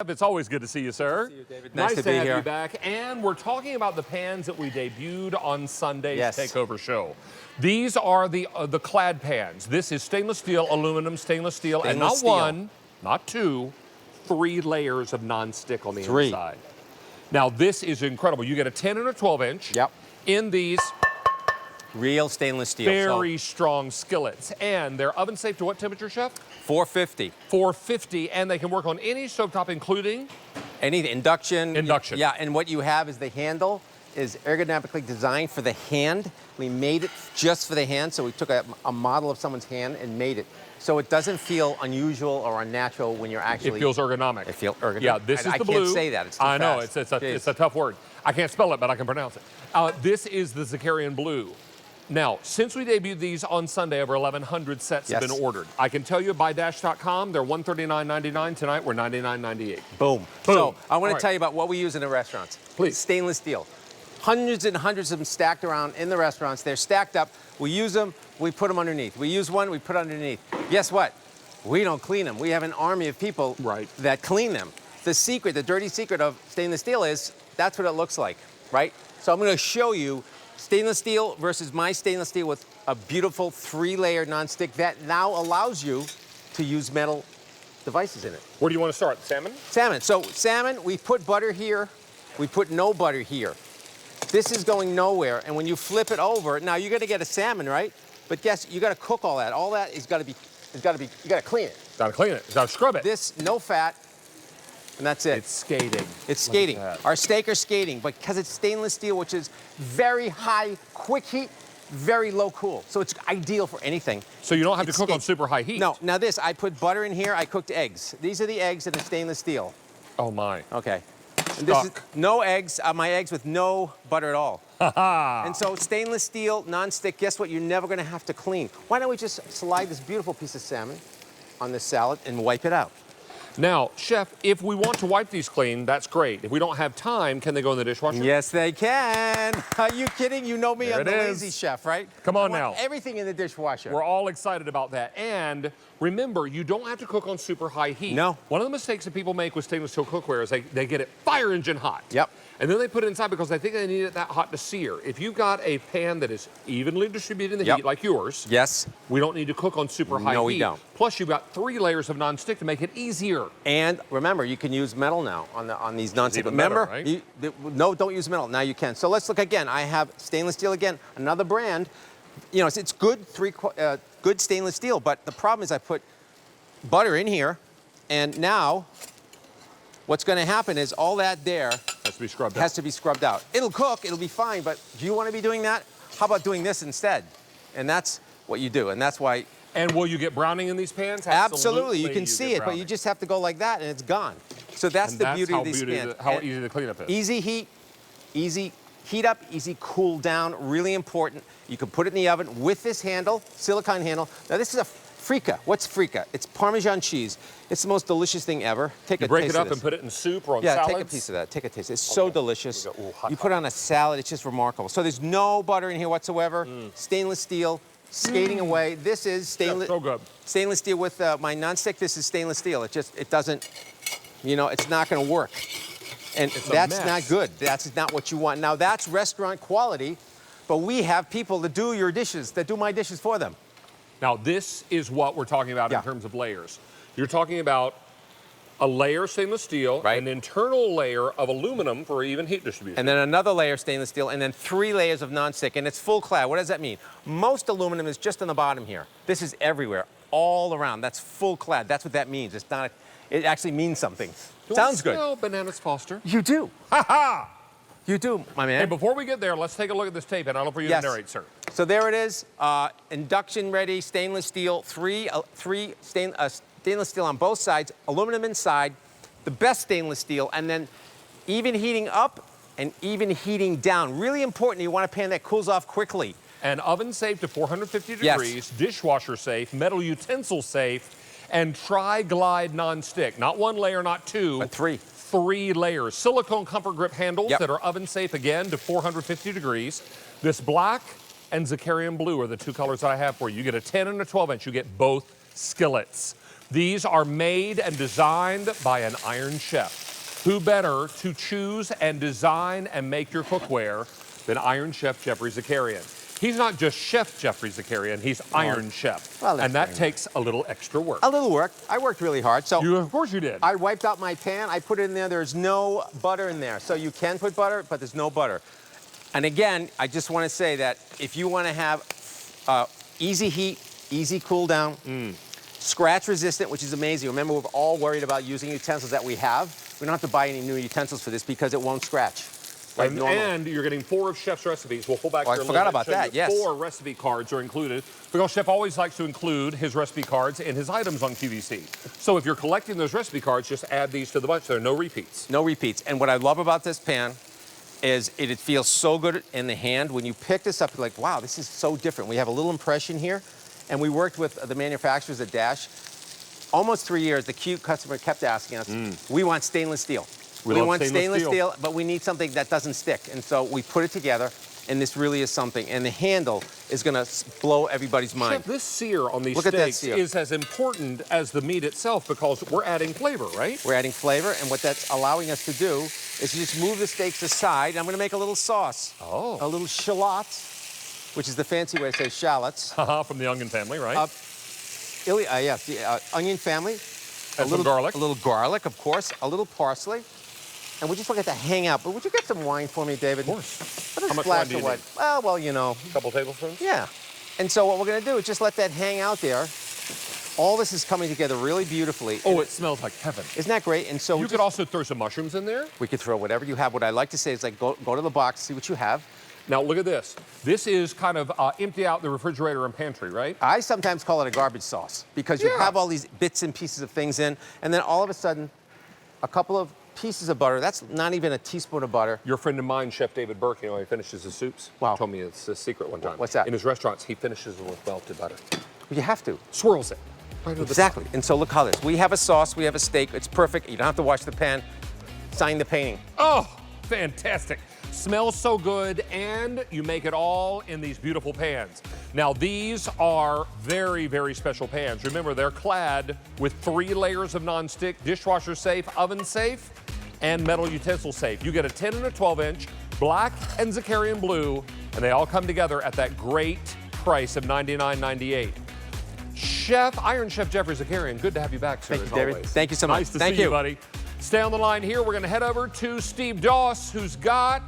It's always good to see you, sir. Nice to see you, David. Nice to have here. you back. And we're talking about the pans that we debuted on Sunday's Takeover show. These are the Clad pans. This is stainless steel, aluminum, stainless steel, and not one, not two, 3 layers of nonstick on the inside. Now, this is incredible. You get a 10 and a 12-inch in these real stainless steel. Very strong skillets. And they're oven safe to what temperature, Chef? 450. 450, and they can work on any stovetop, including? Any induction. Induction. Yeah, and what you have is the handle is ergonomically designed for the hand. We made it just for the hand, so we took a model of someone's hand and made it. So it doesn't feel unusual or unnatural when you're actually... It feels ergonomic. It feels ergonomic. Yeah, this is the blue. I can't say that, it's too I know, fast. it's a tough word. I can't spell it, but I can pronounce it. This is the Zakarian blue. Now, since we debuted these on Sunday, over 1,100 sets have been ordered. I can tell you, by Dash.com, they're $139.99. Tonight, we're $99.98. Boom. So I want to tell you about what we use in the restaurants. Please. Stainless steel. Hundreds and hundreds of them stacked around in the restaurants. They're stacked up. We use them, we put them underneath. We use one, we put underneath. Guess what? We don't clean them. We have an army of people that clean them. The secret, the dirty secret of stainless steel is that's what it looks like, right? So I'm going to show you stainless steel versus my stainless steel with a beautiful 3-layer nonstick that now allows you to use metal devices in it. Where do you want to start? Salmon? Salmon. So salmon, we put butter here. We put no butter here. This is going nowhere. And when you flip it over, now you're going to get a salmon, right? But guess, you got to cook all that. All that is got to be, you got to clean it. Got to clean it. Got to scrub it. This, no fat. And that's it. It's skating. It's skating. Our steak are skating, but because it's stainless steel, which is very high, quick heat, very low cool. So it's ideal for anything. So you don't have to cook on super high heat? No. Now this, I put butter in here. I cooked eggs. These are the eggs that are stainless steel. Oh, my. Okay. And this is no eggs, my eggs with no butter at all. And so stainless steel, nonstick, guess what? You're never going to have to clean. Why don't we just slide this beautiful piece of salmon on this salad and wipe it out? Now, Chef, if we want to wipe these clean, that's great. If we don't have time, can they go in the dishwasher? Yes, they can. Are you kidding? You know me, I'm the lazy chef, right? Come on now. Everything in the dishwasher. We're all excited about that. And remember, you don't have to cook on super high heat. No. One of the mistakes that people make with stainless steel cookware is they get it fire engine hot. Yep. And then they put it inside because they think they need it that hot to sear. If you've got a pan that is evenly distributed in the heat, like yours, we don't need to cook on super high heat. No, we don't. Plus, you've got 3 layers of nonstick to make it easier. And remember, you can use metal now on these nonstick. Remember, right? No, don't use metal. Now you can. So let's look again. I have stainless steel again, another brand. You know, it's good, good stainless steel, but the problem is I put butter in here, and now what's going to happen is all that there has to be scrubbed out. Has to be scrubbed out. It'll cook, it'll be fine, but do you want to be doing that? How about doing this instead? And that's what you do, and that's why. And will you get browning in these pans? Absolutely, you can see it, but you just have to go like that, and it's gone. So that's the beauty of these pans. How easy the cleanup is. Easy heat, easy heat up, easy cool down, really important. You can put it in the oven with this handle, silicone handle. Now this is a Frica. What's Frica? It's Parmesan cheese. It's the most delicious thing ever. Take a taste of this. Break it up and put it in soup or on salads? Yeah, take a piece of that. Take a taste. It's so delicious. You put it on a salad. It's just remarkable. So there's no butter in here whatsoever. Stainless steel, skating away. This is stainless. So good. Stainless steel with my nonstick. This is stainless steel. It doesn't, you know, it's not going to work. And that's not good. That's not what you want. Now that's restaurant quality, but we have people that do your dishes, that do my dishes for them. Now, this is what we're talking about in terms of layers. You're talking about a layer of stainless steel, an internal layer of aluminum for even heat distribution. And then another layer of stainless steel, and then 3 layers of nonstick, and it's full clad. What does that mean? Most aluminum is just on the bottom here. This is everywhere, all around. That's full clad. That's what that means. It's not, it actually means something. Sounds good. Smell bananas, Foster. You do. Ha ha! You do, my man. Hey, before we get there, let's take a look at this tape, and I'll look for you to narrate, sir. So there it is, induction ready, stainless steel, stainless steel on both sides, aluminum inside, the best stainless steel, and then even heating up and even heating down. Really important, you want a pan that cools off quickly. And oven safe to 450 degrees, dishwasher safe, metal utensil safe, and tri-glide non-stick. Not 1 layer, not 2. But 3. 3 layers. Silicone comfort grip handles that are oven safe again to 450 degrees. This black and Zakarian blue are the 2 colors that I have for you. You get a 10 and a 12-inch. You get both skillets. These are made and designed by an Iron Chef. Who better to choose and design and make your cookware than Iron Chef Jeffrey Zakarian? He's not just Chef Jeffrey Zakarian, he's Iron Chef. Well, and that takes a little extra work. A little work. I worked really hard. So of course you did. I wiped out my pan. I put it in there. There's no butter in there. So you can put butter, but there's no butter. And again, I just want to say that if you want to have easy heat, easy cool down, scratch resistant, which is amazing. Remember, we're all worried about using utensils that we have. We don't have to buy any new utensils for this because it won't scratch. Like and you're getting 4 of Chef's recipes. We'll pull back here a little bit. I forgot about show that, you yes. 4 recipe cards are included because Chef always likes to include his recipe cards in his items on QVC. So if you're collecting those recipe cards, just add these to the bunch. There are no repeats. No repeats. And what I love about this pan is it feels so good in the hand. When you pick this up, you're like, wow, this is so different. We have a little impression here. And we worked with the manufacturers at Dash. Almost 3 years, the cute customer kept asking us, we want stainless steel. We want stainless steel, but we need something that doesn't stick. And so we put it together, and this really is something. And the handle is going to blow everybody's mind. Chef, this sear on these steaks is as important as the meat itself because we're adding flavor, right? We're adding flavor, and what that's allowing us to do is just move the steaks aside. I'm going to make a little sauce. A little shallots, which is the fancy way to say shallots. From the onion family, right? Yes, the onion family. And some garlic. A little garlic, of course. A little parsley. And we just want it to hang out. But would you get some wine for me, David? Of course. How much wine do you need? Well, you know. A couple tablespoons? Yeah. And so what we're going to do is just let that hang out there. All this is coming together really beautifully. Oh, it smells like heaven. Isn't that great? And so you could also throw some mushrooms in there. We could throw whatever you have. What I like to say is like go to the box, see what you have. Now look at this. This is kind of empty out the refrigerator and pantry, right? I sometimes call it a garbage sauce because you have all these bits and pieces of things in, and then all of a sudden, a couple of pieces of butter. That's not even a teaspoon of butter. Your friend of mine, Chef David Burke, you know, he finishes his soups. Wow. He told me it's a secret one time. What's that? In his restaurants, he finishes them with melted butter. You have to. Swirls it. Right Exactly. And so look how this. We have a sauce, we have a steak. It's perfect. You don't have to wash the pan. Sign the painting. Oh, fantastic. Smells so good, and you make it all in these beautiful pans. Now, these are very, very special pans. Remember, they're clad with 3 layers of nonstick, dishwasher safe, oven safe, and metal utensil safe. You get a 10 and a 12-inch, black and Zakarian blue, and they all come together at that great price of $99.98. Iron Chef Jeffrey Zakarian, good to have you back, sir. Thank you, David. Always. Thank you so much. Nice to see you, buddy. Stay on the line here. We're going to head over to Steve Doss, who's got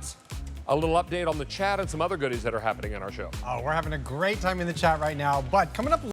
a little update on the chat and some other goodies that are happening in our show. Oh, we're having a great time in the chat right now, but coming up